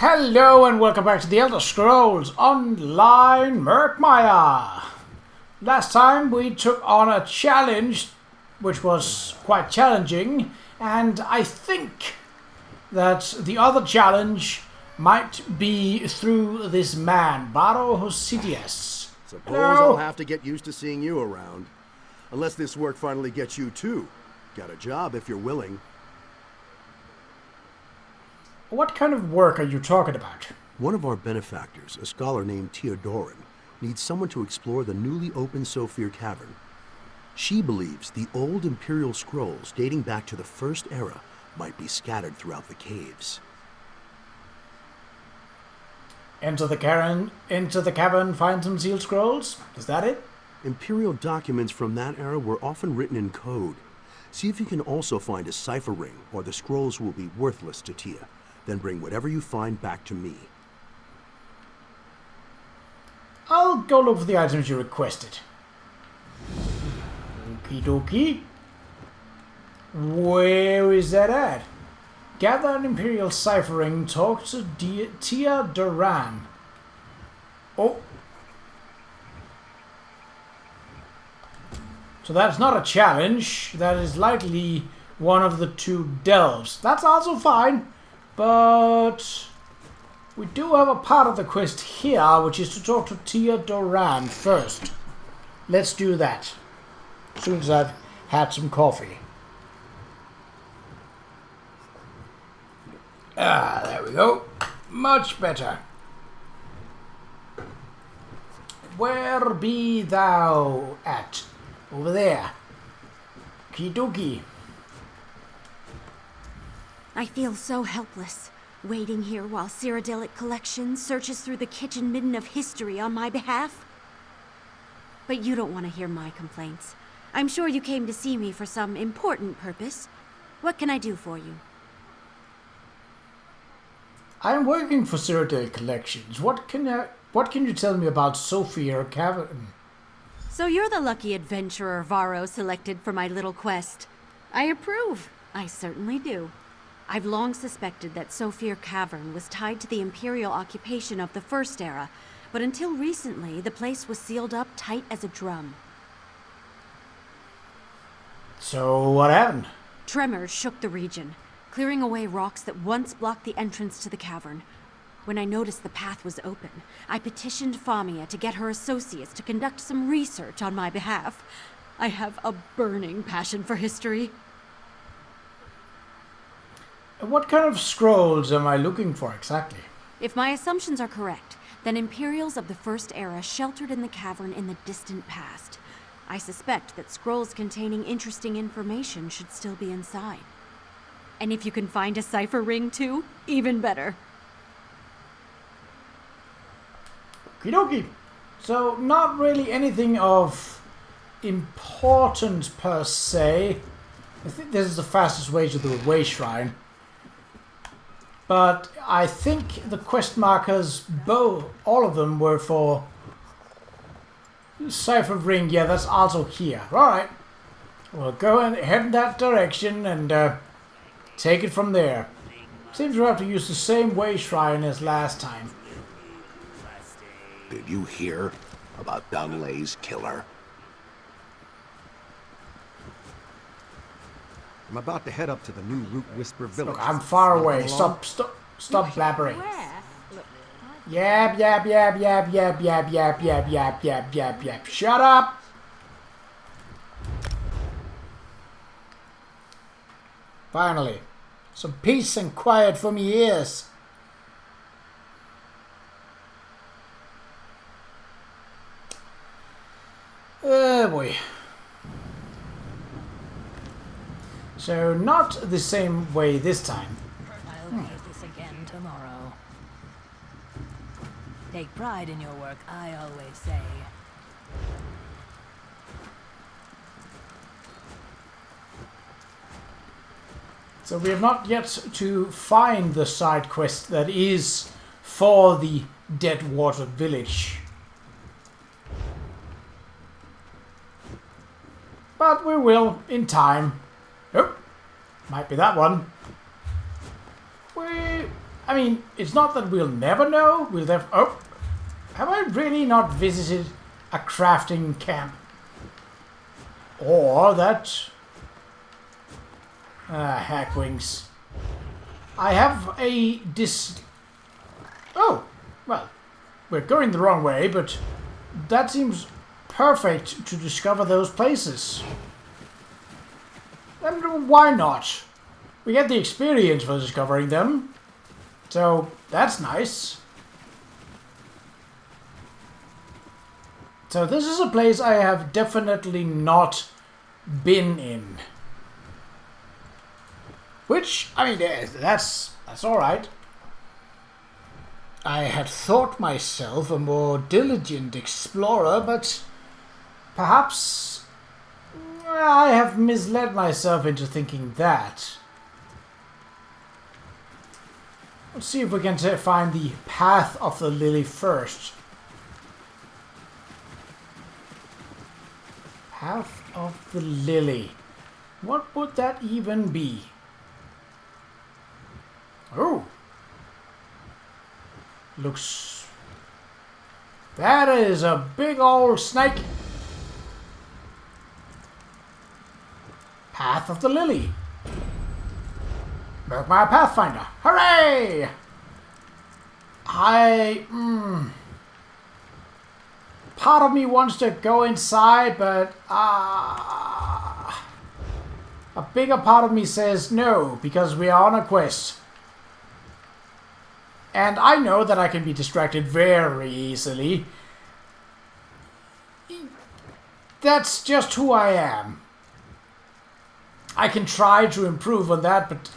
Hello and welcome back to the Elder Scrolls Online Murkmire. Last time we took on a challenge which was quite challenging, and I think that the other challenge might be through this man, Baro Hosidius. Suppose I'll have to get used to seeing you around. Unless this work finally gets you too. Got a job if you're willing. What kind of work are you talking about? One of our benefactors, a scholar named Theodorin, needs someone to explore the newly opened Sophir Cavern. She believes the old Imperial scrolls dating back to the First Era might be scattered throughout the caves. Enter the cavern, find some sealed scrolls? Is that it? Imperial documents from that era were often written in code. See if you can also find a cipher ring, or the scrolls will be worthless to Tia. Then bring whatever you find back to me. I'll go look for the items you requested. Okie dokie. Where is that at? Gather an Imperial cipher ring, talk to Tia Duran. Oh. So that's not a challenge. That is likely one of the two delves. That's also fine. But we do have a part of the quest here, which is to talk to Tia Duran first. Let's do that. As soon as I've had some coffee. Ah, there we go. Much better. Where be thou at? Over there. Kidoki. I feel so helpless, waiting here while Cyrodiilic Collection searches through the kitchen midden of history on my behalf. But you don't want to hear my complaints. I'm sure you came to see me for some important purpose. What can I do for you? I'm working for Cyrodiilic Collections. What can you tell me about Sophir Cavern? So you're the lucky adventurer Varro selected for my little quest. I approve. I certainly do. I've long suspected that Sophir Cavern was tied to the Imperial occupation of the First Era, but until recently, the place was sealed up tight as a drum. So, what happened? Tremors shook the region, clearing away rocks that once blocked the entrance to the cavern. When I noticed the path was open, I petitioned Famia to get her associates to conduct some research on my behalf. I have a burning passion for history. What kind of scrolls am I looking for exactly? If my assumptions are correct, then Imperials of the First Era sheltered in the cavern in the distant past. I suspect that scrolls containing interesting information should still be inside. And if you can find a cipher ring too, even better. Okie. So, not really anything of importance per se. I think this is the fastest way to the Way Shrine. But I think the quest markers, all of them were for cipher ring. Yeah, that's also here. Alright. We'll go and head in that direction and take it from there. Seems we have to use the same Way Shrine as last time. Did you hear about Dunlay's killer? I'm about to head up to the new Root Whisper village. Look, I'm far away. Stop blabbering. Yap. Shut up! Finally. Some peace and quiet for me ears. Oh boy. So, not the same way this time. I'll make this again tomorrow. Take pride in your work, I always say. So we have not yet to find the side quest that is for the Deadwater Village. But we will in time. Oh, might be that one. I mean, it's not that we'll never know. We'll never... Oh! Have I really not visited a crafting camp? Or that... Hackwings. I have a Oh! Well, we're going the wrong way, but that seems perfect to discover those places. And why not? We get the experience for discovering them. So, that's nice. So this is a place I have definitely not been in. Which, I mean, that's alright. I had thought myself a more diligent explorer, but perhaps I have misled myself into thinking that. Let's see if we can find the path of the lily first. Path of the lily. What would that even be? Oh! Looks... That is a big old snake! Path of the lily. Murkmire Pathfinder. Hooray! Part of me wants to go inside, but a bigger part of me says no, because we are on a quest. And I know that I can be distracted very easily. That's just who I am. I can try to improve on that, but...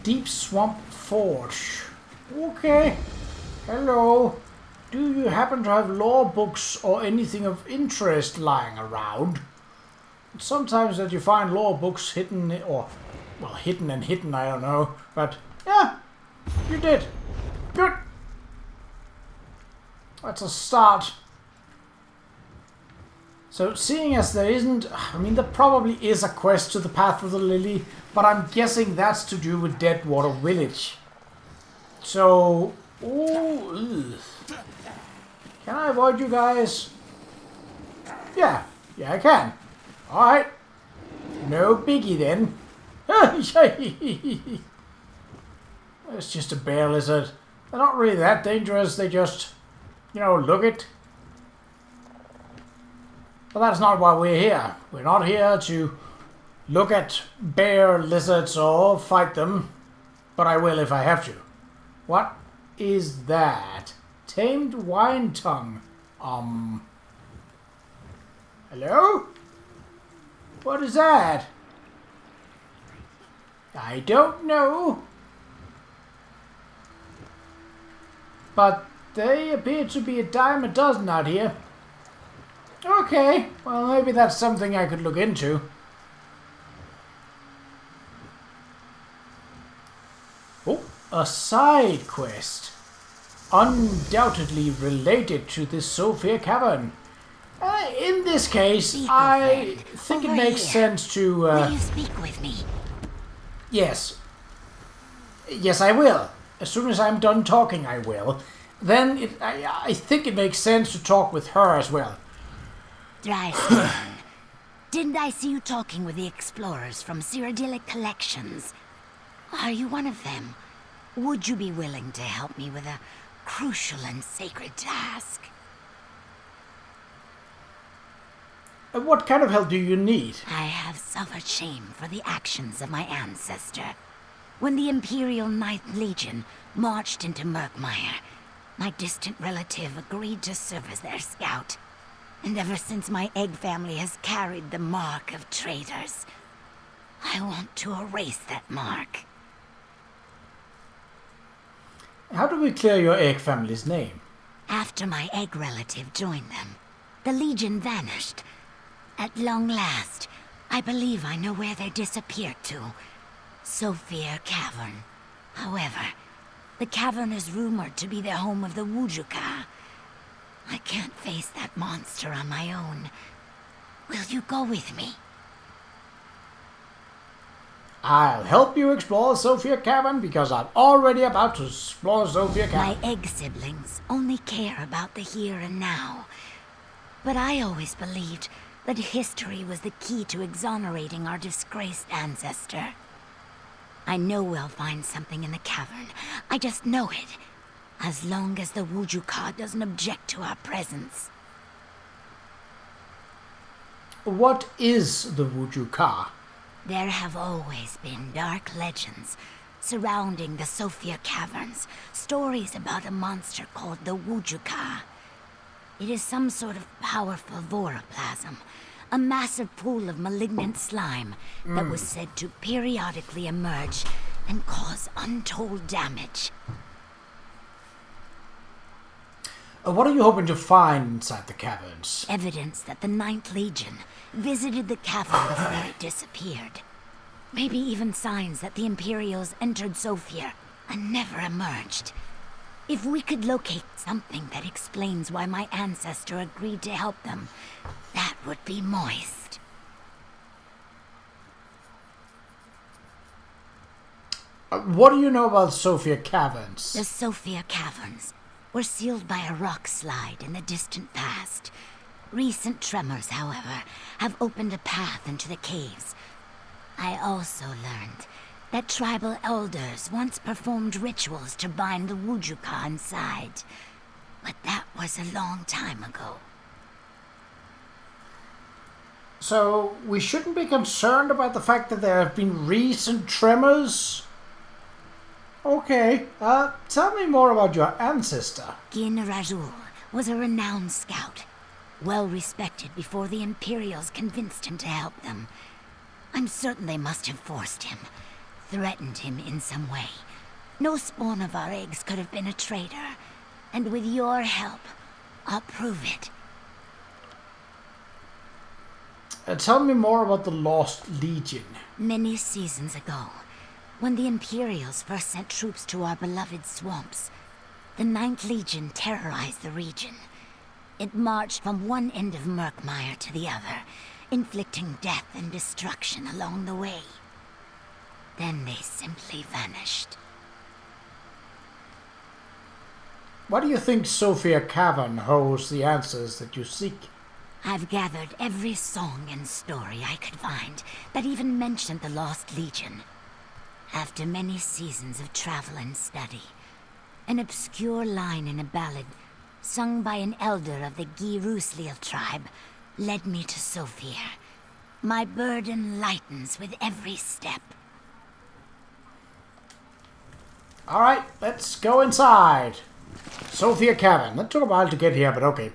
Deep Swamp Forge. Okay. Hello. Do you happen to have lore books or anything of interest lying around? Sometimes that you find lore books hidden, or... Well, hidden and hidden, I don't know. But, yeah. You did. Good. That's a start. So, seeing as there isn't... I mean, there probably is a quest to the Path of the Lily, but I'm guessing that's to do with Deadwater Village. So... Ooh, ugh. Can I avoid you guys? Yeah. Yeah, I can. Alright. No biggie then. It's just a bear lizard. They're not really that dangerous. They just, you know, look it. But that's not why we're here. We're not here to look at bear lizards or fight them. But I will if I have to. What is that? Tamed wine tongue. Hello? What is that? I don't know. But they appear to be a dime a dozen out here. Okay, well maybe that's something I could look into. Oh, a side quest. Undoubtedly related to this Sophia Cavern. In this case, I think it makes sense to... Will you speak with me? Yes. Yes, I will. As soon as I'm done talking, I will. Then I think it makes sense to talk with her as well. Dryden, didn't I see you talking with the explorers from Cyrodiilic Collections? Are you one of them? Would you be willing to help me with a crucial and sacred task? What kind of help do you need? I have suffered shame for the actions of my ancestor. When the Imperial Ninth Legion marched into Murkmire, my distant relative agreed to serve as their scout. And ever since my egg family has carried the mark of traitors, I want to erase that mark. How do we clear your egg family's name? After my egg relative joined them, the Legion vanished. At long last, I believe I know where they disappeared to. Sophia Cavern. However, the cavern is rumored to be the home of the Wujuka. I can't face that monster on my own. Will you go with me? I'll help you explore Sophia Cavern because I'm already about to explore Sophia Cavern. My egg siblings only care about the here and now. But I always believed that history was the key to exonerating our disgraced ancestor. I know we'll find something in the cavern. I just know it. As long as the Wujuka doesn't object to our presence. What is the Wujuka? There have always been dark legends surrounding the Sophia Caverns. Stories about a monster called the Wujuka. It is some sort of powerful voroplasm. A massive pool of malignant slime that was said to periodically emerge and cause untold damage. What are you hoping to find inside the caverns? Evidence that the Ninth Legion visited the cavern before it disappeared. Maybe even signs that the Imperials entered Sophia and never emerged. If we could locate something that explains why my ancestor agreed to help them, that would be moist. What do you know about Sophia Caverns? The Sophia Caverns were sealed by a rock slide in the distant past. Recent tremors, however, have opened a path into the caves. I also learned that tribal elders once performed rituals to bind the Wujuka inside. But that was a long time ago. So, we shouldn't be concerned about the fact that there have been recent tremors? Okay, tell me more about your ancestor. Qa'Rajh was a renowned scout, well respected before the Imperials convinced him to help them. I'm certain they must have forced him, threatened him in some way. No spawn of our eggs could have been a traitor, and with your help, I'll prove it. Tell me more about the Lost Legion. Many seasons ago, when the Imperials first sent troops to our beloved swamps, the Ninth Legion terrorized the region. It marched from one end of Murkmire to the other, inflicting death and destruction along the way. Then they simply vanished. Why do you think Sophia Cavern holds the answers that you seek? I've gathered every song and story I could find that even mentioned the Lost Legion. After many seasons of travel and study, an obscure line in a ballad sung by an elder of the Qa'Rajh tribe led me to Sophia. My burden lightens with every step. Alright, let's go inside. Sophia Cavern. That took a while to get here, but okay.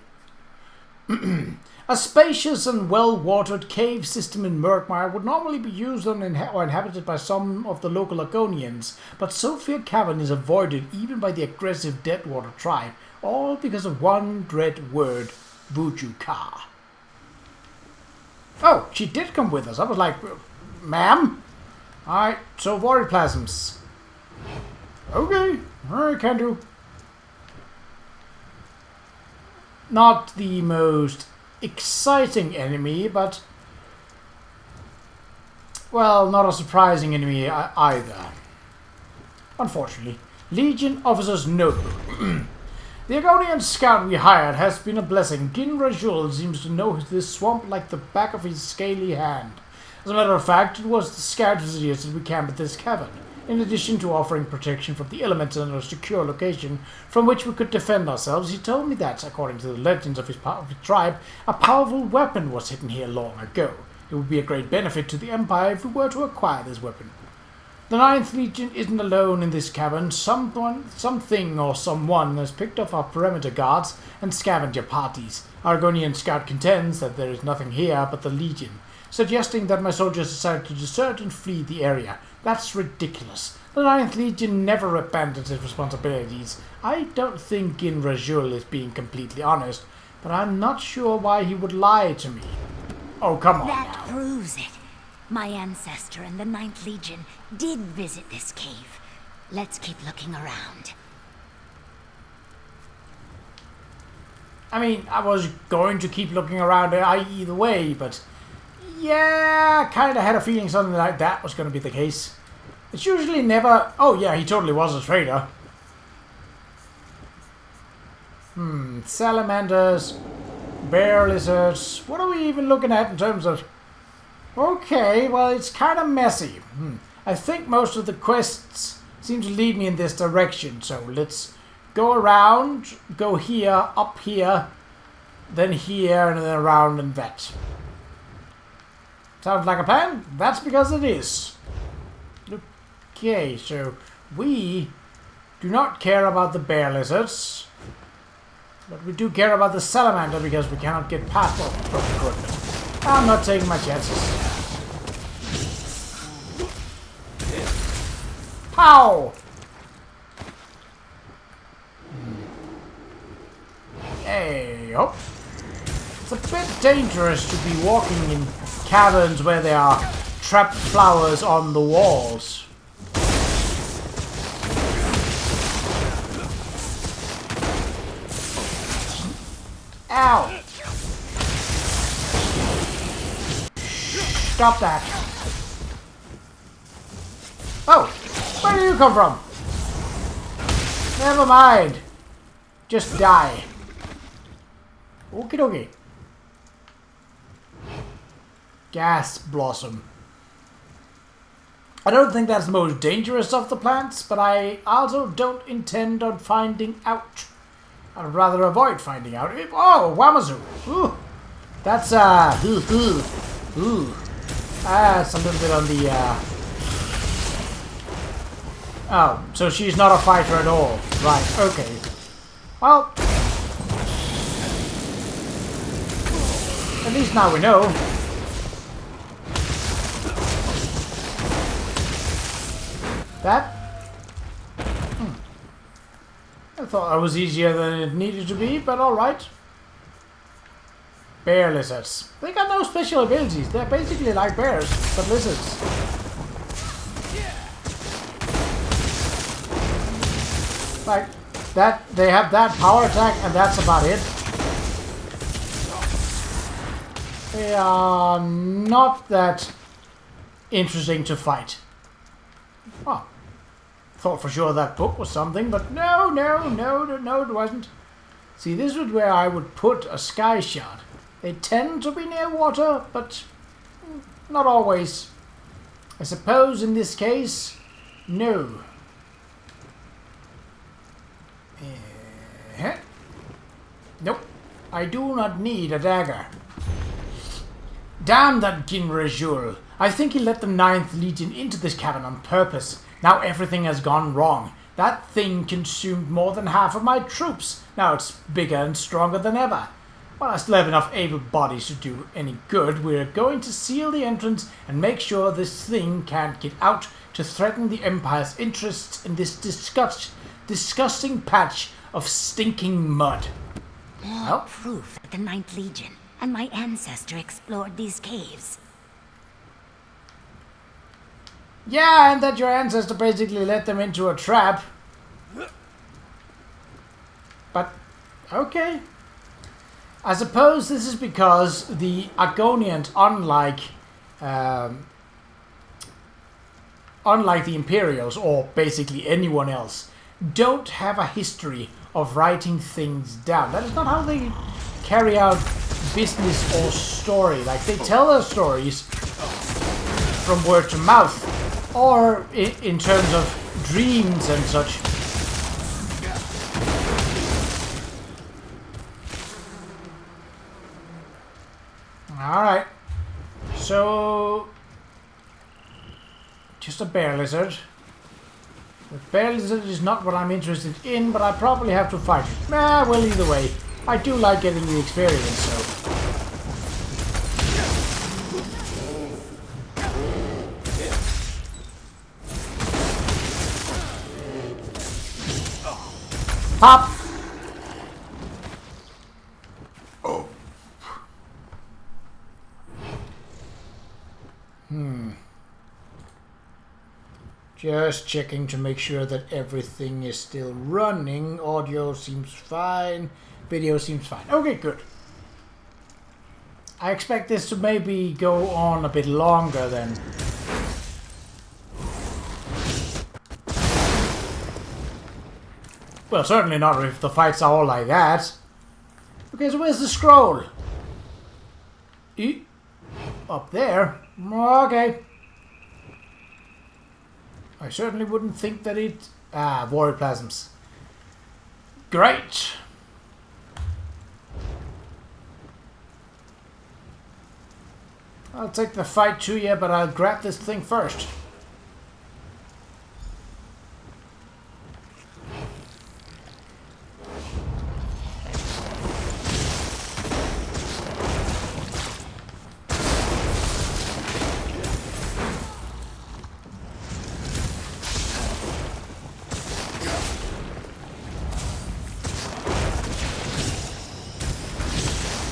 A spacious and well-watered cave system in Murkmire would normally be used or inhabited by some of the local Argonians, but Sophia Cavern is avoided even by the aggressive Deadwater tribe, all because of one dread word, Wujuka. Oh, she did come with us. I was like, ma'am? Alright, so Voriplasms. Okay, alright, can do. Not the most exciting enemy, but, well, not a surprising enemy either. Unfortunately. Legion officers notable. The Argonian scout we hired has been a blessing. Qa'Rajh seems to know this swamp like the back of his scaly hand. As a matter of fact, it was the scout who suggested we camp at this cavern, in addition to offering protection from the elements and a secure location from which we could defend ourselves. He told me that, according to the legends of his tribe, a powerful weapon was hidden here long ago. It would be a great benefit to the Empire if we were to acquire this weapon. The Ninth Legion isn't alone in this cavern. Something or someone has picked off our perimeter guards and scavenger parties. Argonian scout contends that there is nothing here but the Legion, suggesting that my soldiers decided to desert and flee the area. That's ridiculous. The Ninth Legion never abandons its responsibilities. I don't think Qa'Rajh is being completely honest, but I'm not sure why he would lie to me. Oh, come on That now. proves it. My ancestor and the Ninth Legion did visit this cave. Let's keep looking around. I mean, I was going to keep looking around either way, but Yeah, kind of had a feeling something like that was going to be the case. It's usually never... Oh yeah, he totally was a traitor. Salamanders, bear lizards. What are we even looking at in terms of... Okay, well, it's kind of messy. I think most of the quests seem to lead me in this direction, so let's go around, go here, up here, then here, and then around and that. Sounds like a plan? That's because it is. Okay, so we do not care about the bear lizards, but we do care about the salamander because we cannot get past... Oh, goodness. I'm not taking my chances. Pow! Hey, oh. It's a bit dangerous to be walking in caverns where there are trapped flowers on the walls. Ow! Stop that. Oh! Where do you come from? Never mind. Just die. Okie dokie. Gas blossom. I don't think that's the most dangerous of the plants, but I also don't intend on finding out. I'd rather avoid finding out. Oh, Wamazu. Ooh. That's, ooh. That's a little bit on the, Oh, so she's not a fighter at all. Right, okay. Well, at least now we know. That? I thought that was easier than it needed to be, but alright. Bear lizards. They got no special abilities. They're basically like bears, but lizards. Like, that, they have that power attack, and that's about it. They are not that interesting to fight. Oh, thought for sure that book was something, but no, it wasn't. See, this is where I would put a sky shard. They tend to be near water, but not always. I suppose in this case, no. Nope, I do not need a dagger. Damn that Qa'Rajh. I think he let the 9th Legion into this cavern on purpose. Now everything has gone wrong. That thing consumed more than half of my troops. Now it's bigger and stronger than ever. While I still have enough able bodies to do any good, we're going to seal the entrance and make sure this thing can't get out to threaten the Empire's interests in this disgusting patch of stinking mud. More proof that the 9th Legion and my ancestor explored these caves. Yeah, and that your ancestor basically led them into a trap. But, okay. I suppose this is because the Argonians, unlike the Imperials, or basically anyone else, don't have a history of writing things down. That is not how they carry out business or story. Like, they tell their stories from word to mouth, or in terms of dreams and such. Alright. So, just a bear lizard. The bear lizard is not what I'm interested in, but I probably have to fight it. Well, either way, I do like getting the experience, so... Pop! Oh. Just checking to make sure that everything is still running. Audio seems fine. Video seems fine. Okay, good. I expect this to maybe go on a bit longer then. Well, certainly not if the fights are all like that. Okay, so where's the scroll? Up there? Okay. I certainly wouldn't think that it... Ah, Warrioplasms. Great! I'll take the fight to you, but I'll grab this thing first.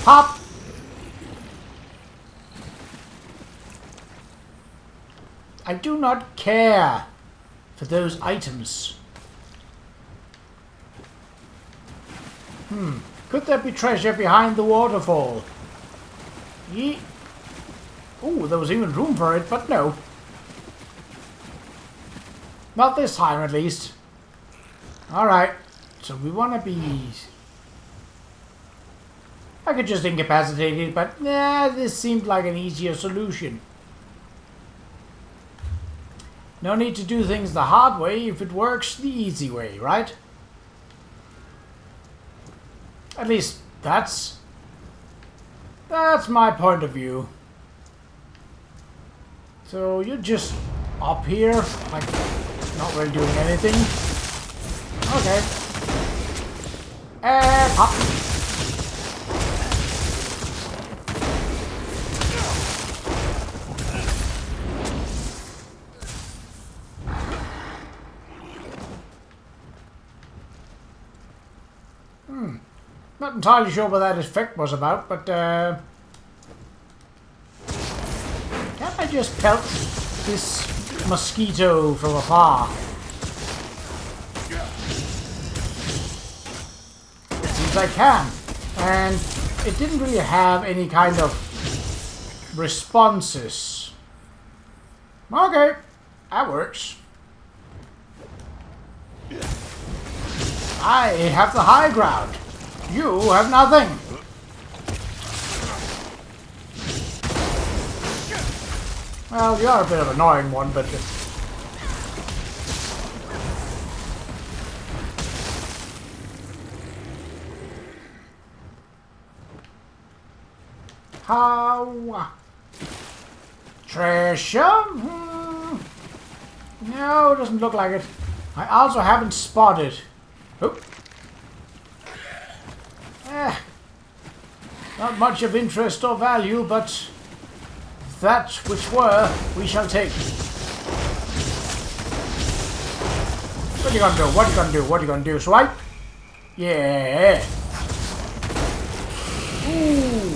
Pop! I do not care for those items. Could there be treasure behind the waterfall? Oh, there was even room for it, but no. Not this time, at least. Alright, so we want to be... I could just incapacitate it, but nah, this seemed like an easier solution. No need to do things the hard way if it works the easy way, right? At least that's my point of view. So you're just up here, like not really doing anything. Okay. Pop. Not entirely sure what that effect was about, but can't I just pelt this mosquito from afar? It seems I can. And it didn't really have any kind of responses. Okay, that works. I have the high ground. You have nothing. Well, you are a bit of an annoying one, but... How? Treasure? No, it doesn't look like it. I also haven't spotted... Oop. Not much of interest or value, but that which were, we shall take. What are you gonna do? What are you gonna do? What are you gonna do? Swipe? Yeah. Ooh.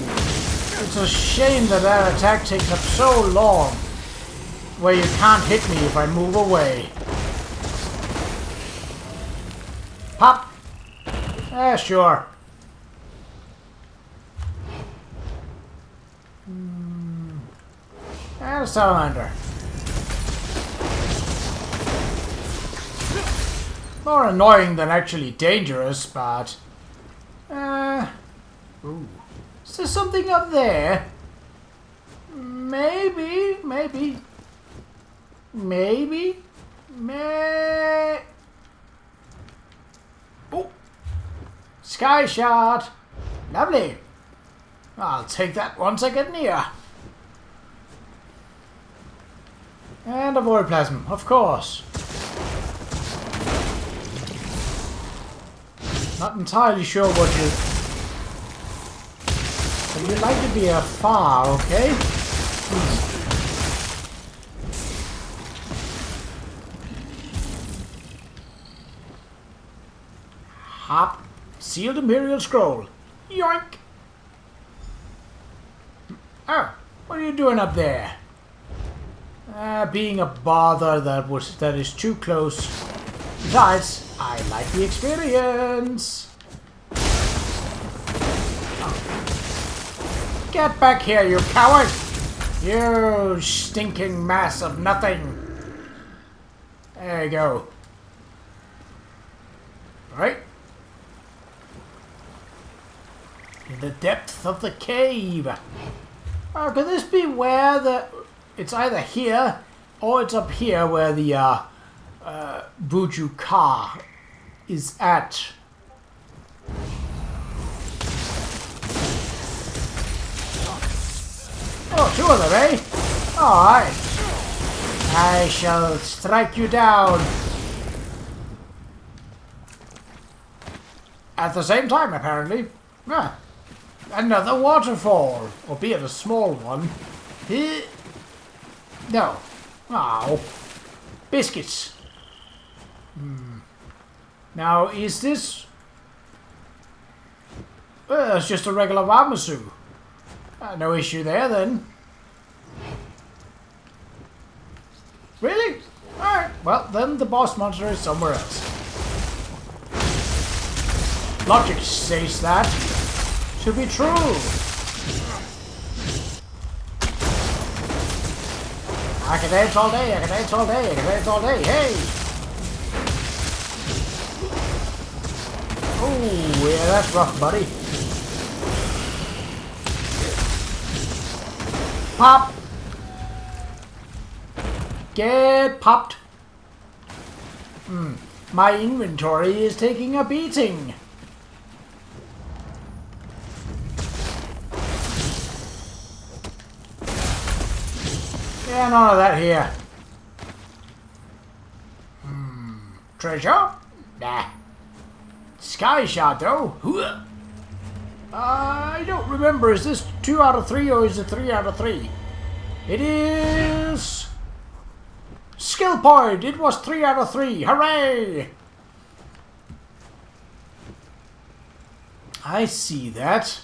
It's a shame that that attack takes up so long, where you can't hit me if I move away. Pop. Sure. And a salamander. More annoying than actually dangerous, but... Ooh. Is there something up there? Maybe. Oh! Sky shot! Lovely! I'll take that once I get near. And a Warrioplasm, of course. Not entirely sure what you... But you'd like to be afar, okay? Hop. Sealed Imperial Scroll. Yoink! Oh, what are you doing up there? Being a bother that is too close. Besides, I like the experience. Get back here, you coward! You stinking mass of nothing! There you go. Right? In the depth of the cave. Oh, could this be where the... It's either here, or it's up here where the, Buju Ka is at. Oh, two of them, eh? Alright. I shall strike you down. At the same time, apparently. Ah, another waterfall. Albeit a small one. No. Oh. Biscuits. Now, is this... it's just a regular Wamasu. No issue there, then. Really? Alright. Well, then the boss monster is somewhere else. Logic says that to be true. I can dance all day, I can dance all day, I can dance all day. Hey! Oh, yeah, that's rough, buddy. Pop! Get popped. My inventory is taking a beating. Yeah, none of that here. Treasure? Nah. Sky shot, though. I don't remember. Is this 2 out of 3 or is it 3 out of 3? It is... Skill point! It was 3 out of 3. Hooray! I see that.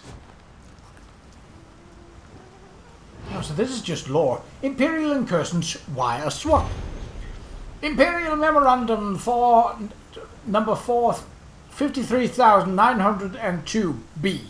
Oh, so this is just lore. Imperial incursions, why a swamp? Imperial Memorandum for number 53902B.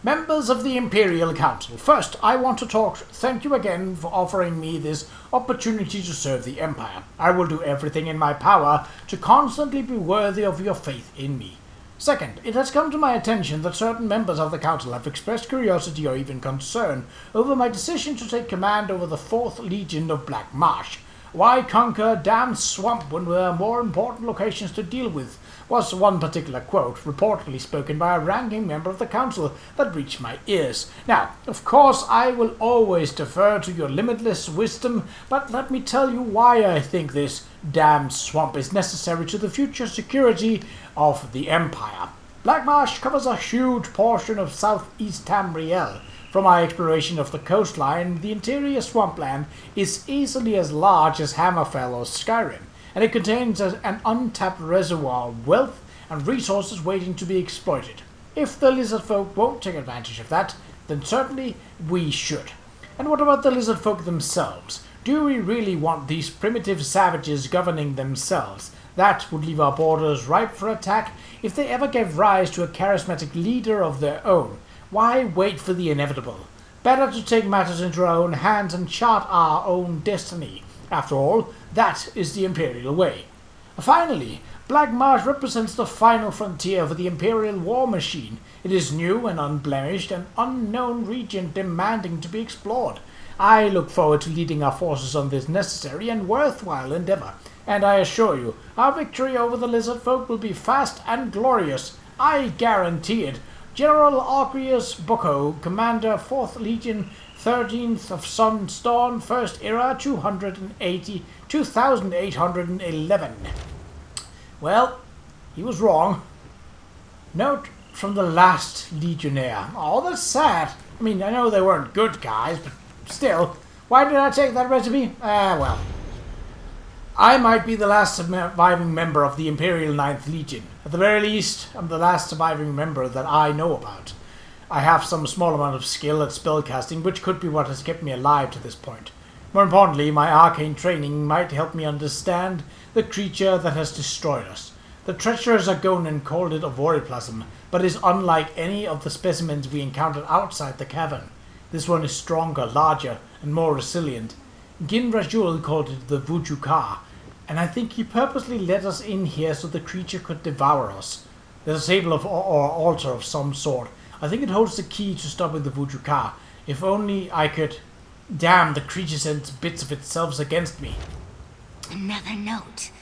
Members of the Imperial Council. First, I want to thank you again for offering me this opportunity to serve the Empire. I will do everything in my power to constantly be worthy of your faith in me. Second, it has come to my attention that certain members of the Council have expressed curiosity or even concern over my decision to take command over the 4th Legion of Black Marsh. Why conquer a damn swamp when there are more important locations to deal with? Was one particular quote, reportedly spoken by a ranking member of the Council, that reached my ears. Now, of course, I will always defer to your limitless wisdom, but let me tell you why I think this damn swamp is necessary to the future security of the Empire. Black Marsh covers a huge portion of southeast Tamriel. From my exploration of the coastline, the interior swampland is easily as large as Hammerfell or Skyrim, and it contains an untapped reservoir of wealth and resources waiting to be exploited. If the lizard folk won't take advantage of that, then certainly we should. And what about the lizard folk themselves? Do we really want these primitive savages governing themselves? That would leave our borders ripe for attack if they ever gave rise to a charismatic leader of their own. Why wait for the inevitable? Better to take matters into our own hands and chart our own destiny. After all, that is the Imperial way. Finally, Black Marsh represents the final frontier for the Imperial war machine. It is new and unblemished, an unknown region demanding to be explored. I look forward to leading our forces on this necessary and worthwhile endeavor, and I assure you, our victory over the lizard folk will be fast and glorious. I guarantee it. General Arceus Boko, Commander 4th Legion, 13th of Sunstorm, 1st Era, 2811. Well, he was wrong. Note from the last Legionnaire. Oh, that's sad. I mean, I know they weren't good guys, but still. Why did I take that recipe? Well. I might be the last surviving member of the Imperial 9th Legion. At the very least, I'm the last surviving member that I know about. I have some small amount of skill at spellcasting, which could be what has kept me alive to this point. More importantly, my arcane training might help me understand the creature that has destroyed us. The treacherous Agonin called it a voriplasm, but is unlike any of the specimens we encountered outside the cavern. This one is stronger, larger, and more resilient. Qa'Rajh called it the Vujuka, and I think he purposely let us in here so the creature could devour us. There's a table of or altar of some sort. I think it holds the key to stopping the Vujuka. If only I could... Damn, the creature sends bits of itself against me. Another note.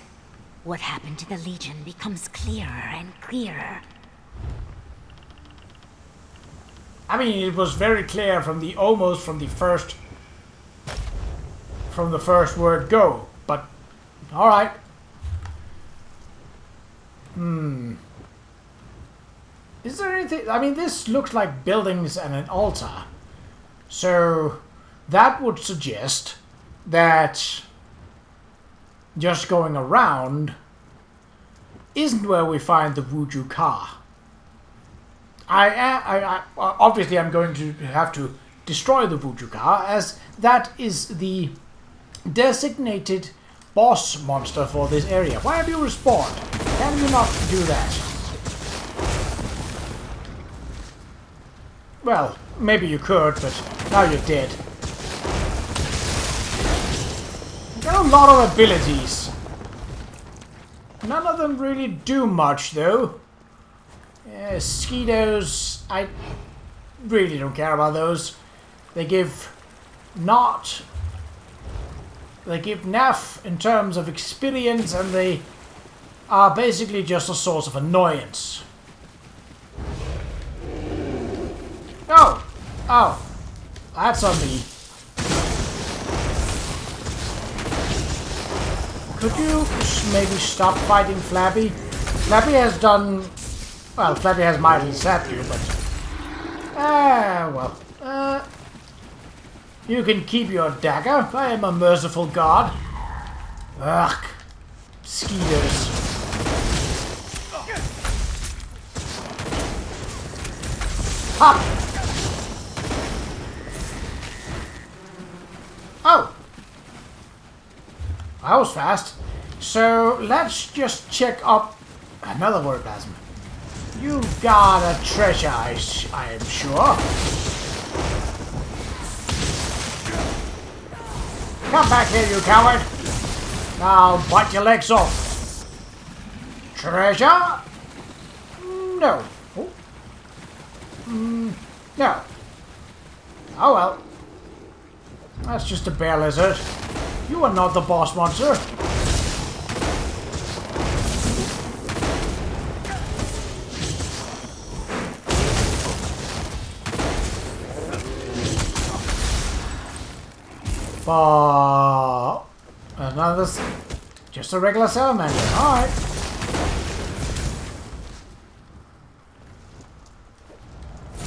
What happened to the Legion becomes clearer and clearer. I mean, it was very clear from the first word go, but all right. Is there anything? I mean, this looks like buildings and an altar, so that would suggest that just going around isn't where we find the Vujuka. Obviously I'm going to have to destroy the Vujuka, as that is the designated boss monster for this area. Why have you respawned? Can you not do that? Well, maybe you could, but now you're dead. You've got a lot of abilities. None of them really do much, though. Skeetos, I really don't care about those. They give naff in terms of experience, and they are basically just a source of annoyance. Oh, that's on me. Could you maybe stop fighting Flabby? Flabby has done... Well, Flabby has mildly sapped you, but... you can keep your dagger. I am a merciful god. Ugh. Skeeters. Hop! Oh! That was fast. So, let's just check up... Another word plasma. You've got a treasure, I am sure. Come back here, you coward. I'll bite your legs off. Treasure? No. Oh. No. Oh well. That's just a bear lizard. You are not the boss monster. Another... Just a regular salamander. Alright.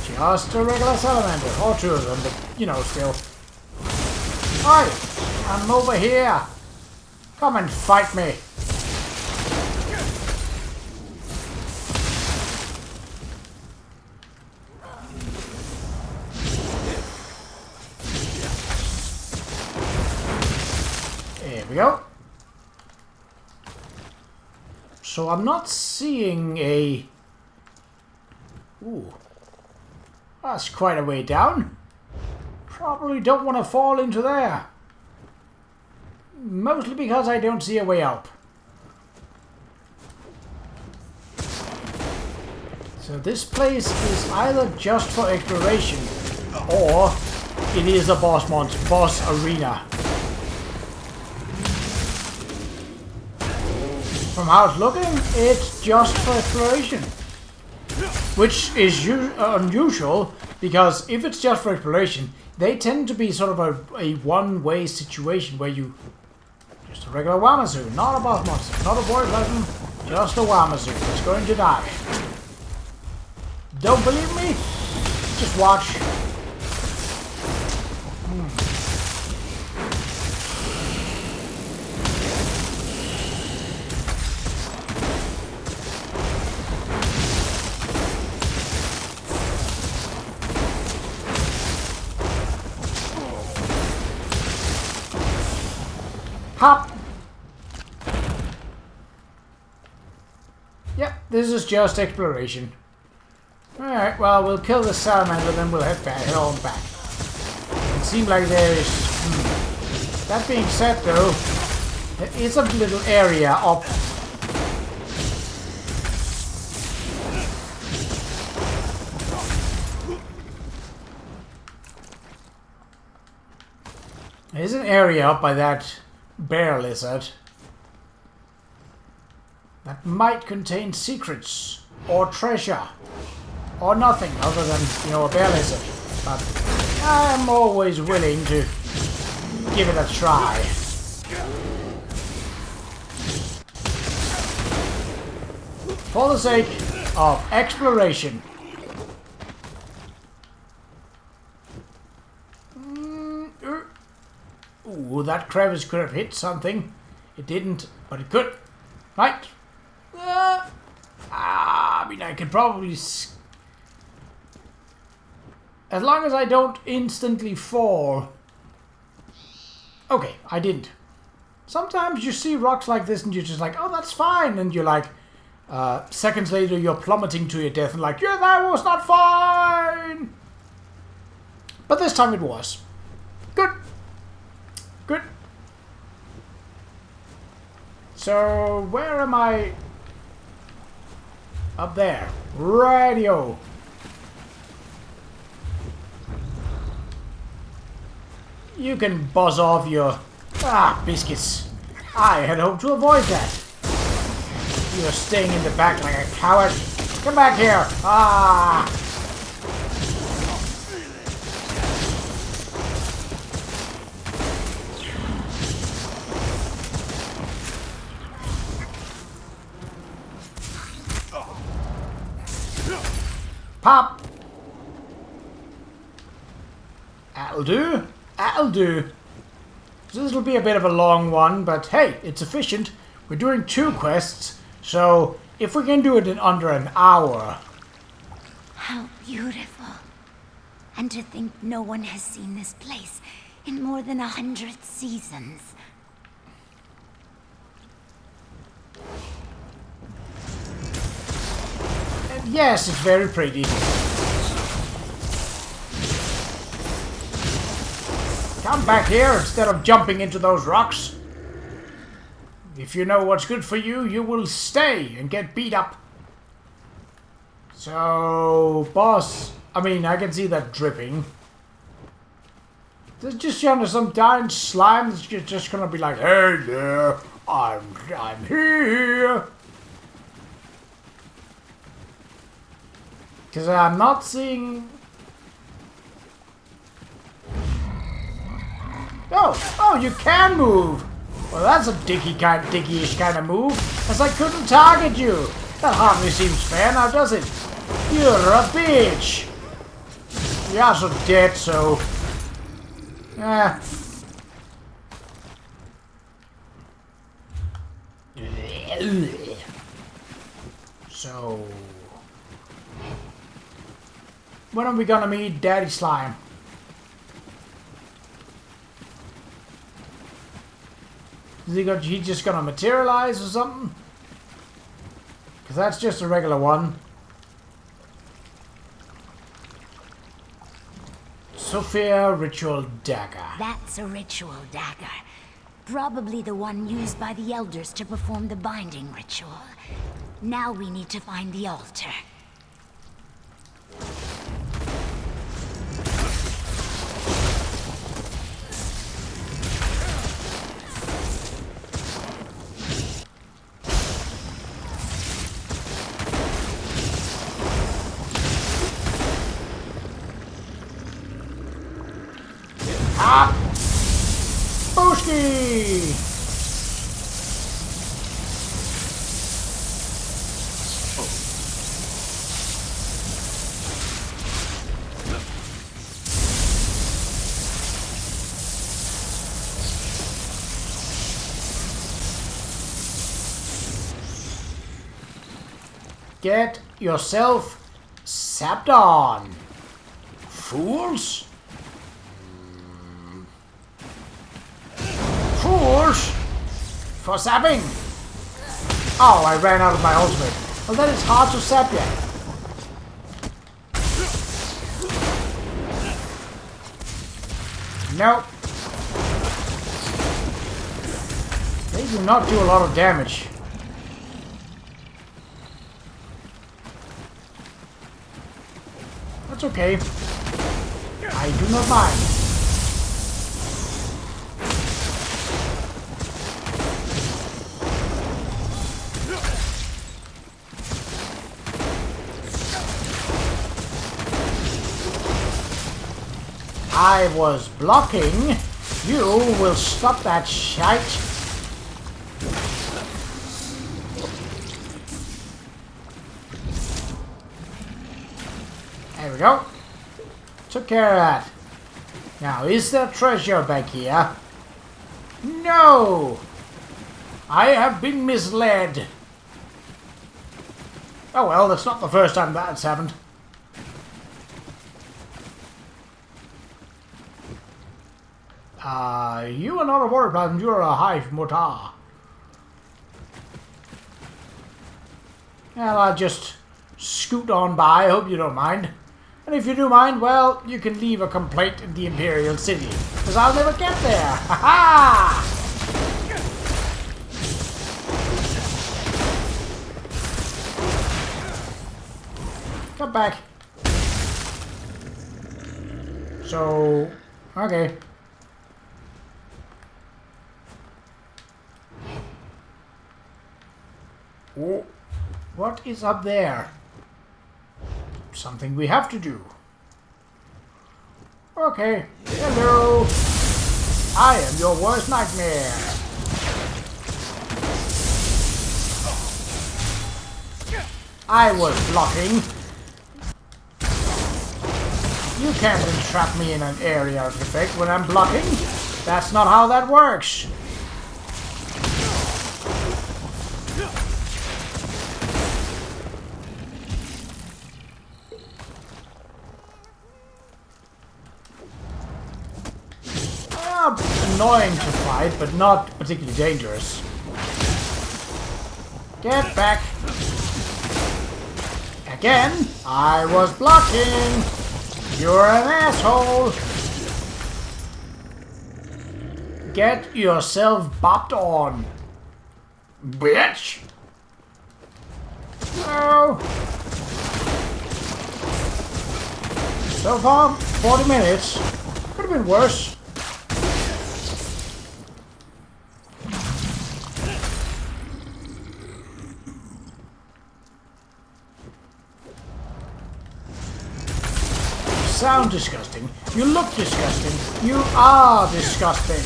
Just a regular salamander. Or two of them, but, you know, still. Alright. I'm over here. Come and fight me. There we go. So I'm not seeing a... Ooh. That's quite a way down. Probably don't want to fall into there. Mostly because I don't see a way up. So this place is either just for exploration, or it is a boss arena. From how it's looking, it's just for exploration. Which is unusual, because if it's just for exploration, they tend to be sort of a one-way situation where you... Just a regular Wamazu, not a boss monster, not a boy person, just a Wamazu. It's going to die. Don't believe me? Just watch. Hop! Yep, this is just exploration. Alright, well, we'll kill the salamander, then we'll head on back. seem like there is... That being said, though, there is a little area up... There's an area up by that bear lizard that might contain secrets or treasure or nothing other than, you know, a bear lizard. But I'm always willing to give it a try. For the sake of exploration. Ooh, that crevice could have hit something. It didn't, but it could. Right. I mean, I could probably... As long as I don't instantly fall. Okay, I didn't. Sometimes you see rocks like this and you're just like, oh, that's fine. And you're like, seconds later, you're plummeting to your death and like, yeah, that was not fine. But this time it was. Good. Good. So, where am I? Up there. Radio. You can buzz off your... biscuits. I had hoped to avoid that. You're staying in the back like a coward. Come back here. Pop! That'll do. That'll do. So this will be a bit of a long one, but hey, it's efficient. We're doing 2 quests, so if we can do it in under an hour... How beautiful. And to think no one has seen this place in more than 100 seasons. Yes, it's very pretty. Come back here instead of jumping into those rocks. If you know what's good for you, you will stay and get beat up. So, boss, I mean, I can see that dripping. There's just some darn slime that's just gonna be like, hey there, I'm here. Because I'm not seeing... Oh, you can move! Well, that's a dicky-ish kind of move, as I couldn't target you. That hardly seems fair now, does it? You're a bitch! You're also dead, so... So... When are we gonna meet Daddy Slime? Is he just gonna materialize or something? Because that's just a regular one. Sophia Ritual Dagger. That's a ritual dagger. Probably the one used by the elders to perform the binding ritual. Now we need to find the altar. Booski! Get yourself sapped on, fools! Fools! For sapping! Oh, I ran out of my ultimate. Well, then it's hard to sap yet. Nope. They do not do a lot of damage. That's okay. I do not mind. I was blocking. You will stop that shite. There we go. Took care of that. Now, is there treasure back here? No! I have been misled. Oh well, that's not the first time that's happened. You are not a war problem, you are a hive mortar. Well, I'll just scoot on by, I hope you don't mind. And if you do mind, well, you can leave a complaint in the Imperial City. Because I'll never get there. Ha ha! Come back. So, okay. Oh, what is up there? Something we have to do. Okay. Hello. I am your worst nightmare. I was blocking. You can't entrap me in an area of effect when I'm blocking. That's not how that works. Annoying to fight, but not particularly dangerous. Get back. Again, I was blocking. You're an asshole. Get yourself bopped on, bitch. No. So far, 40 minutes. Could have been worse. Sound disgusting. You look disgusting. You are disgusting.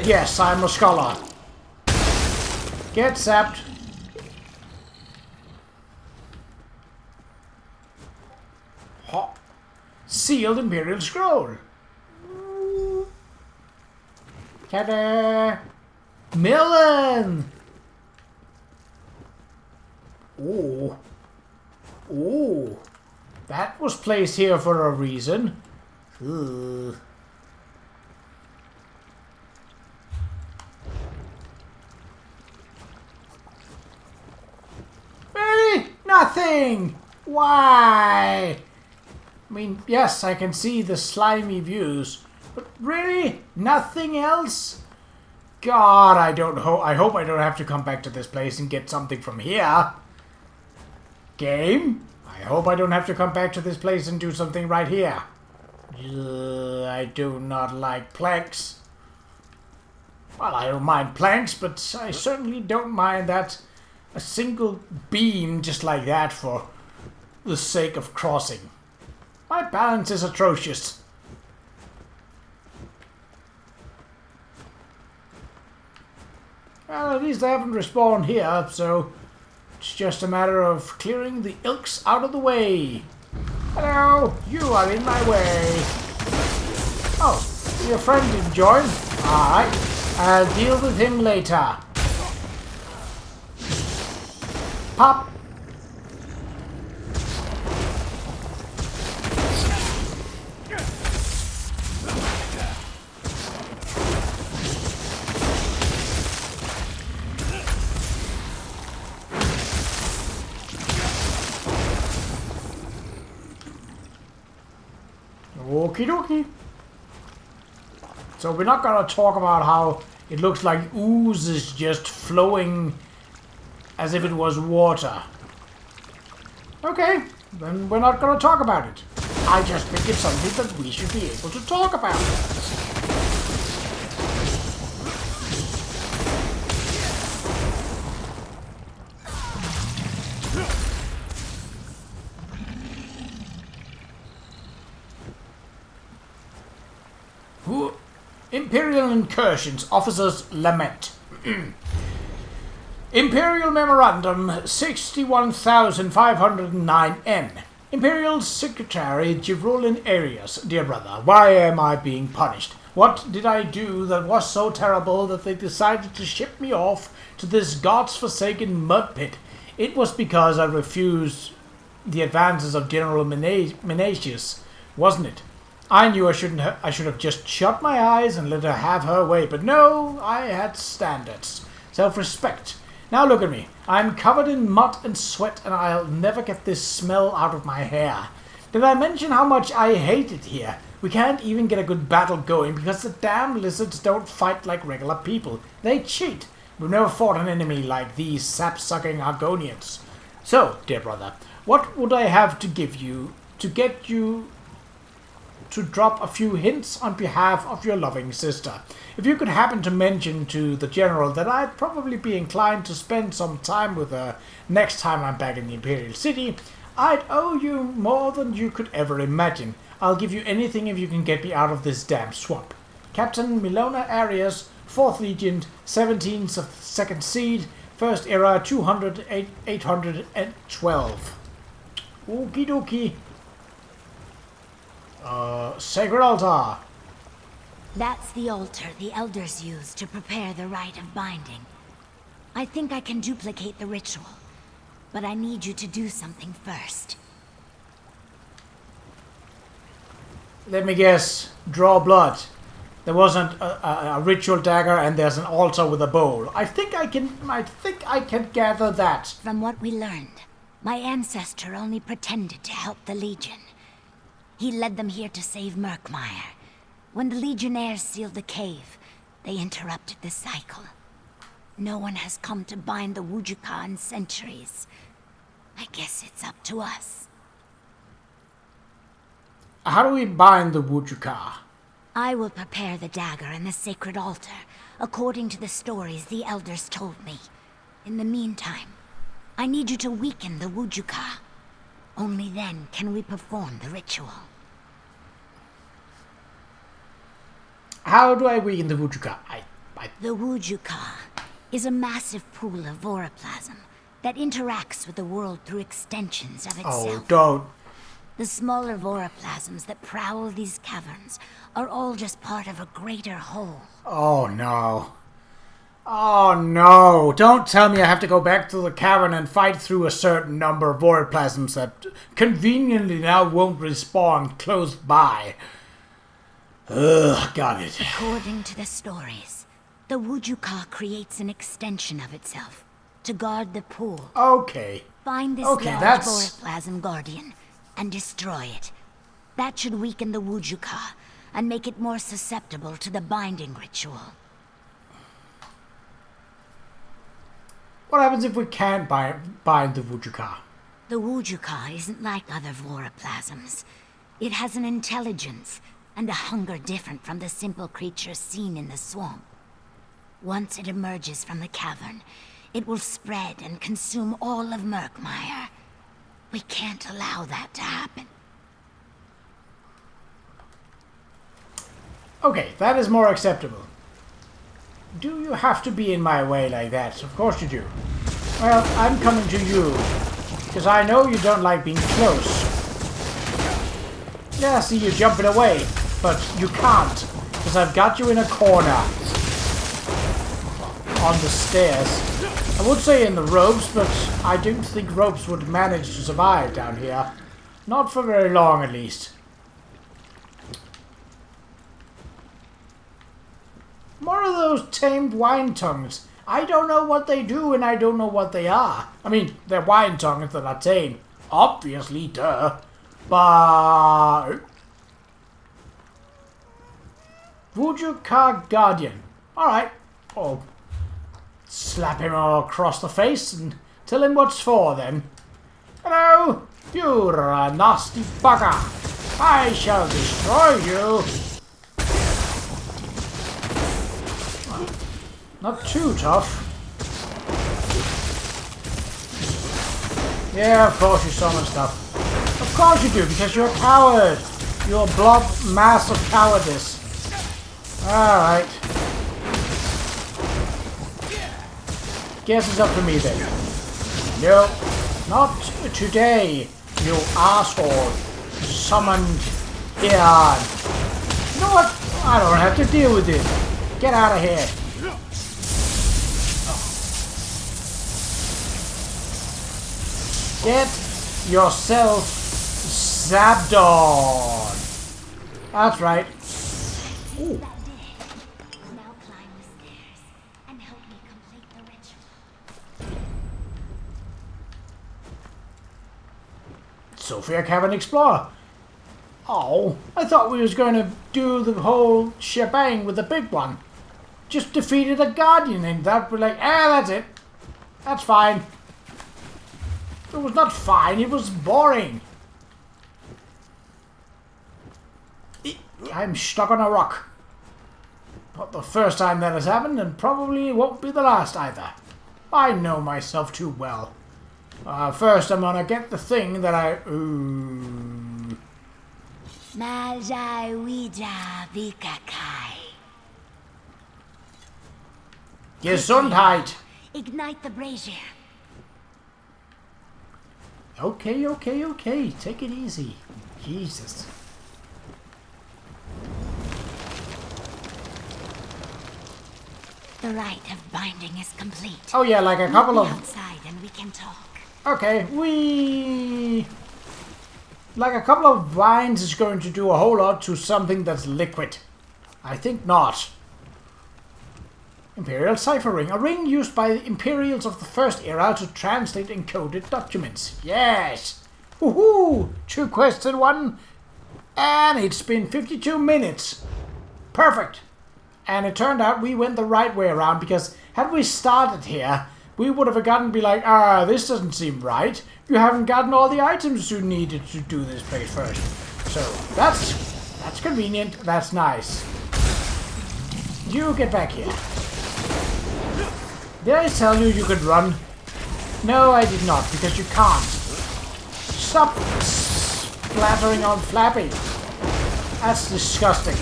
Yes, I'm a scholar. Get zapped. Hot. Sealed Imperial Scroll. Ta-da! Melon! Ooh. Ooh. That was placed here for a reason. Ugh. Really? Nothing! Why? I mean, yes, I can see the slimy views, but really? Nothing else? God, I hope I don't have to come back to this place and get something from here. Game? I hope I don't have to come back to this place and do something right here. I do not like planks. Well, I don't mind planks, but I certainly don't mind that a single beam just like that for the sake of crossing. My balance is atrocious. Well, at least I haven't respawned here, so it's just a matter of clearing the ilks out of the way. Hello, you are in my way. Oh, your friend didn't join? Alright, I'll deal with him later. Pop. Okie dokie. So we're not gonna talk about how it looks like ooze is just flowing as if it was water. Okay, then we're not gonna talk about it. I just think it's something that we should be able to talk about. Imperial Incursions, Officers Lament. Imperial Memorandum 61,509N. Imperial Secretary Jirulin Arias, dear brother, why am I being punished? What did I do that was so terrible that they decided to ship me off to this god's-forsaken mud pit? It was because I refused the advances of General Menasius, wasn't it? I knew I should have just shut my eyes and let her have her way, but no, I had standards. Self-respect. Now look at me. I'm covered in mud and sweat, and I'll never get this smell out of my hair. Did I mention how much I hate it here? We can't even get a good battle going because the damn lizards don't fight like regular people. They cheat. We've never fought an enemy like these sap-sucking Argonians. So, dear brother, what would I have to give you to get you to drop a few hints on behalf of your loving sister? If you could happen to mention to the general that I'd probably be inclined to spend some time with her next time I'm back in the Imperial City, I'd owe you more than you could ever imagine. I'll give you anything if you can get me out of this damn swamp. Captain Milona Arias, 4th Legion, 17th of 2nd Seed, 1st Era, 812. Okie dokie. Sacred Altar. That's the altar the elders used to prepare the rite of binding. I think I can duplicate the ritual, but I need you to do something first. Let me guess. Draw blood. There wasn't a ritual dagger, and there's an altar with a bowl. I think I can gather that. From what we learned, my ancestor only pretended to help the Legion. He led them here to save Murkmire. When the Legionnaires sealed the cave, they interrupted the cycle. No one has come to bind the Wujuka in centuries. I guess it's up to us. How do we bind the Wujuka? I will prepare the dagger and the sacred altar, according to the stories the elders told me. In the meantime, I need you to weaken the Wujuka. Only then can we perform the ritual. How do I weaken the Wujuka? The Wujuka is a massive pool of voroplasm that interacts with the world through extensions of itself. Oh, don't. The smaller voroplasms that prowl these caverns are all just part of a greater whole. Oh, no. Oh, no. Don't tell me I have to go back to the cavern and fight through a certain number of voroplasms that conveniently now won't respawn close by. Ugh, got it. According to the stories, the Wujuka creates an extension of itself to guard the pool. Okay. Find this large voroplasm guardian and destroy it. That should weaken the Wujuka and make it more susceptible to the binding ritual. What happens if we can't bind the Wujuka? The Wujuka isn't like other voroplasms. It has an intelligence and a hunger different from the simple creatures seen in the swamp. Once it emerges from the cavern, it will spread and consume all of Murkmire. We can't allow that to happen. Okay, that is more acceptable. Do you have to be in my way like that? Of course you do. Well, I'm coming to you, because I know you don't like being close. Yeah, I see you jumping away, but you can't, because I've got you in a corner. On the stairs. I would say in the ropes, but I don't think ropes would manage to survive down here. Not for very long, at least. More of those tamed wine tongues. I don't know what they do, and I don't know what they are. I mean, they're wine tongues that are tamed. Obviously, duh. But... Wujuka Guardian. Alright. Oh. Slap him all across the face and tell him what's for then. Hello, you're a nasty bugger. I shall destroy you. Not too tough. Yeah, of course you summon stuff. Of course you do, because you're a coward. You're a blob mass of cowardice. Alright. Guess it's up to me then. No, not today, you asshole. Summoned here. You know what? I don't have to deal with it. Get out of here. Get yourself zapped on. That's right. Ooh. Now climb the stairs and help me complete the ritual. Sophia Cavern Explorer. Oh, I thought we was going to do the whole shebang with the big one. Just defeated a guardian and that we're like, that's it. That's fine. It was not fine, it was boring. I'm stuck on a rock. Not the first time that has happened, and probably won't be the last either. I know myself too well. First I'm gonna get the thing that I... Majai Wija Vikakai. Gesundheit. Ignite the brazier. Okay. Take it easy. Jesus. The rite of binding is complete. Oh yeah, like a couple Meet me of... outside and we can talk. Okay, like a couple of vines is going to do a whole lot to something that's liquid. I think not. Imperial Cipher Ring. A ring used by the Imperials of the First Era to translate encoded documents. Yes! Woohoo! 2 quests in 1. And it's been 52 minutes. Perfect. And it turned out we went the right way around, because had we started here, we would have forgotten to be like, this doesn't seem right. You haven't gotten all the items you needed to do this place first. So, that's convenient. That's nice. You get back here. Did I tell you you could run? No, I did not, because you can't. Stop splattering on Flappy. That's disgusting.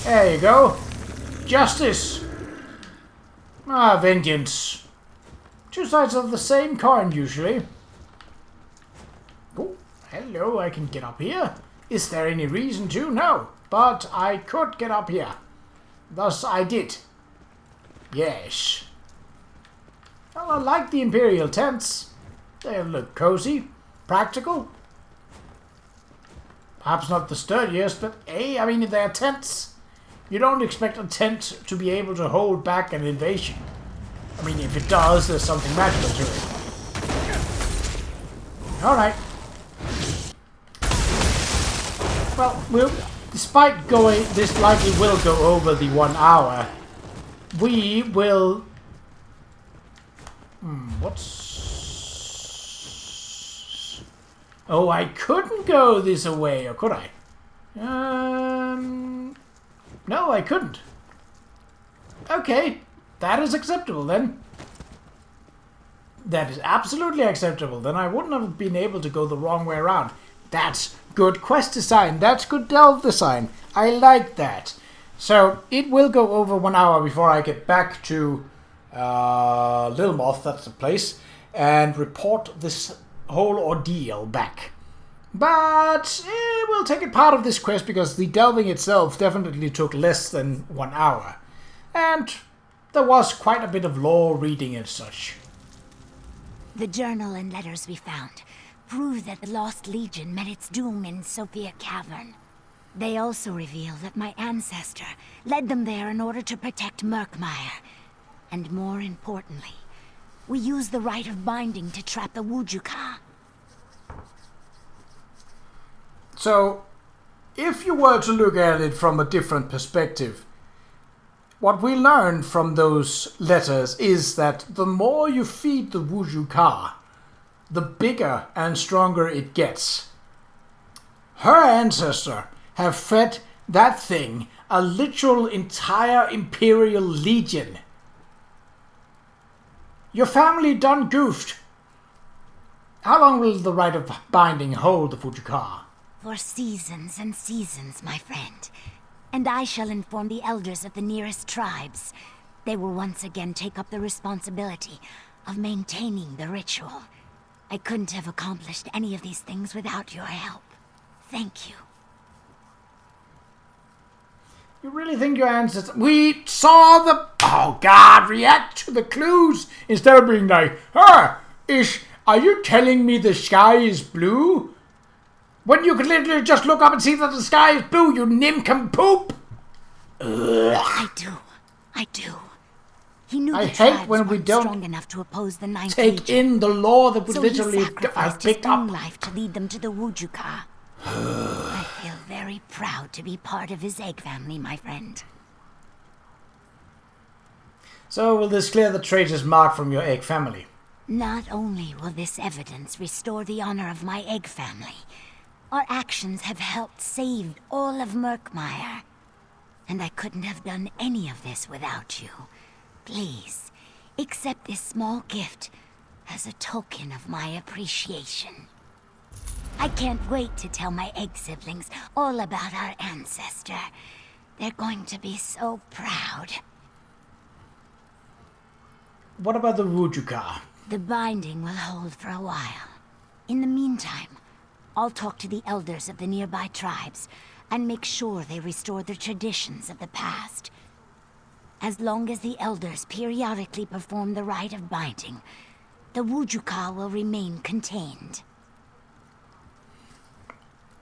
There you go. Justice. Vengeance. 2 sides of the same coin, usually. Oh, hello, I can get up here. Is there any reason to? No. But I could get up here. Thus I did. Yes. Well, I like the Imperial tents. They look cozy, practical. Perhaps not the sturdiest, but hey, I mean, they're tents. You don't expect a tent to be able to hold back an invasion. I mean, if it does, there's something magical to it. Alright. Well, despite going, this likely will go over the 1 hour, we will... what's... Oh, I couldn't go this way, or could I? No, I couldn't. Okay, that is acceptable then. That is absolutely acceptable. Then I wouldn't have been able to go the wrong way around. That's good quest design. That's good delve design. I like that. So it will go over 1 hour before I get back to Little Moth, that's the place, and report this whole ordeal back. But we'll take it part of this quest, because the delving itself definitely took less than 1 hour. And there was quite a bit of lore reading and such. The journal and letters we found prove that the Lost Legion met its doom in Sophia Cavern. They also reveal that my ancestor led them there in order to protect Murkmire. And more importantly, we used the rite of binding to trap the Wujuka. So, if you were to look at it from a different perspective, what we learned from those letters is that the more you feed the Wuju Ka, the bigger and stronger it gets. Her ancestor have fed that thing a literal entire Imperial Legion. Your family done goofed. How long will the rite of binding hold the Wuju Ka? For seasons and seasons, my friend. And I shall inform the elders of the nearest tribes. They will once again take up the responsibility of maintaining the ritual. I couldn't have accomplished any of these things without your help. Thank you. You really think your ancestors... We saw the... Oh, God, react to the clues instead of being like, are you telling me the sky is blue? When you could literally just look up and see that the sky is blue, you nincompoop! I do. He knew I the hate tribes when we weren't don't strong enough to oppose the Ninth take Legion. in the law that we So literally he have sacrificed his picked own up. life to lead them to the Wuju Ka. I feel very proud to be part of his egg family, my friend. So will this clear the traitor's mark from your egg family? Not only will this evidence restore the honor of my egg family, our actions have helped save all of Murkmire. And I couldn't have done any of this without you. Please, accept this small gift as a token of my appreciation. I can't wait to tell my egg siblings all about our ancestor. They're going to be so proud. What about the Wuju Ka? The binding will hold for a while. In the meantime, I'll talk to the elders of the nearby tribes and make sure they restore the traditions of the past. As long as the elders periodically perform the rite of binding, the Wuju Ka will remain contained.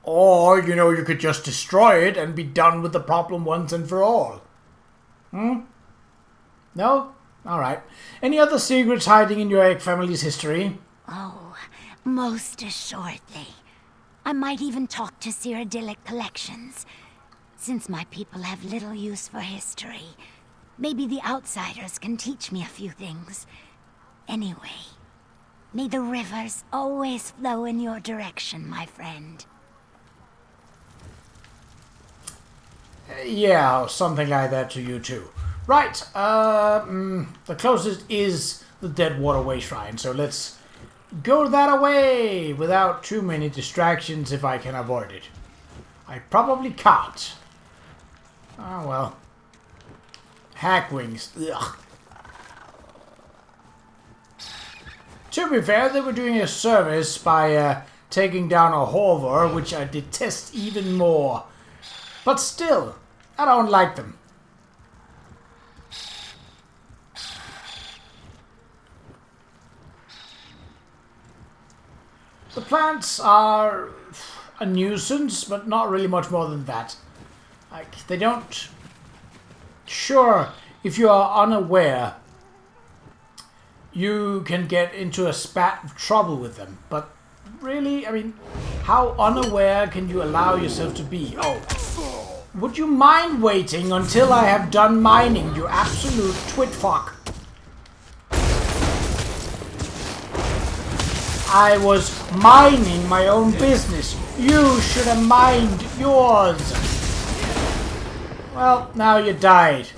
Or, you could just destroy it and be done with the problem once and for all. No? Alright. Any other secrets hiding in your egg family's history? Oh, most assuredly. I might even talk to Cyrodiilic collections. Since my people have little use for history, maybe the outsiders can teach me a few things. Anyway, may the rivers always flow in your direction, my friend. Yeah, something like that to you too. Right, the closest is the Deadwater Way Shrine, so let's go that away without too many distractions if I can avoid it. I probably can't. Oh well. Hack wings. Ugh. To be fair, they were doing a service by taking down a hover, which I detest even more. But still, I don't like them. The plants are a nuisance, but not really much more than that. Like, they don't... Sure, if you are unaware, you can get into a spat of trouble with them. But really, I mean, how unaware can you allow yourself to be? Oh, would you mind waiting until I have done mining, you absolute twitfuck? I was minding my own business. You should have mined yours. Well, now you died.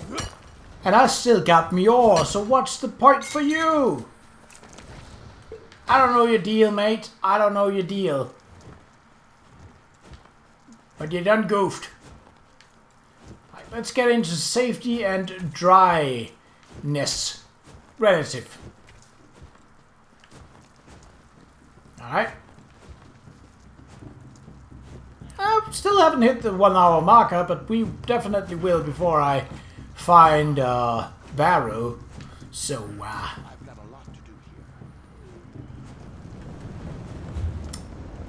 And I still got me ore, so what's the point for you? I don't know your deal, mate. I don't know your deal. But you done goofed. Right, let's get into safety and dryness. Relative. Alright. I still haven't hit the 1 hour marker, but we definitely will before I find Varro. So,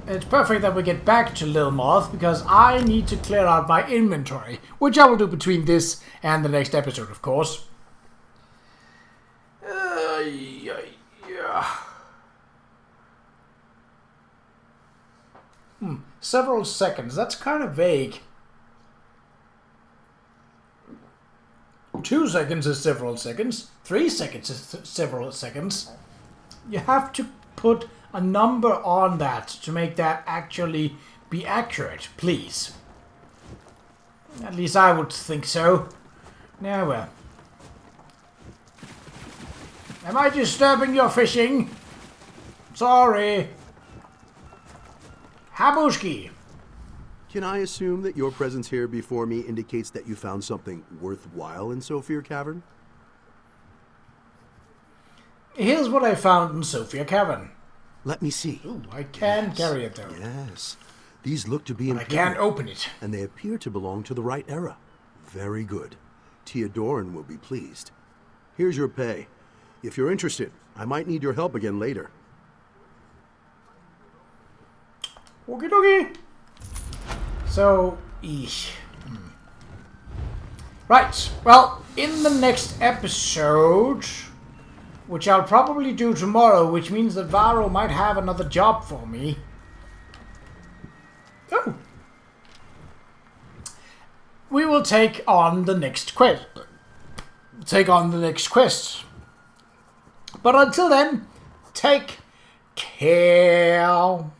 it's perfect that we get back to Lil Moth because I need to clear out my inventory, which I will do between this and the next episode, of course. Yeah. Several seconds. That's kind of vague. 2 seconds is several seconds. 3 seconds is several seconds. You have to put a number on that to make that actually be accurate, please. At least I would think so. Now, well. Am I disturbing your fishing? Sorry. Habushki. Can I assume that your presence here before me indicates that you found something worthwhile in Sophia Cavern? Here's what I found in Sophia Cavern. Let me see. Ooh, I can carry it though. Yes. These look to be But I can't open it. and they appear to belong to the right era. Very good. Theodorin will be pleased. Here's your pay. If you're interested, I might need your help again later. Okie dokie. So, Right, well, in the next episode, which I'll probably do tomorrow, which means that Varro might have another job for me. Oh. We will take on the next quest. But until then, take care.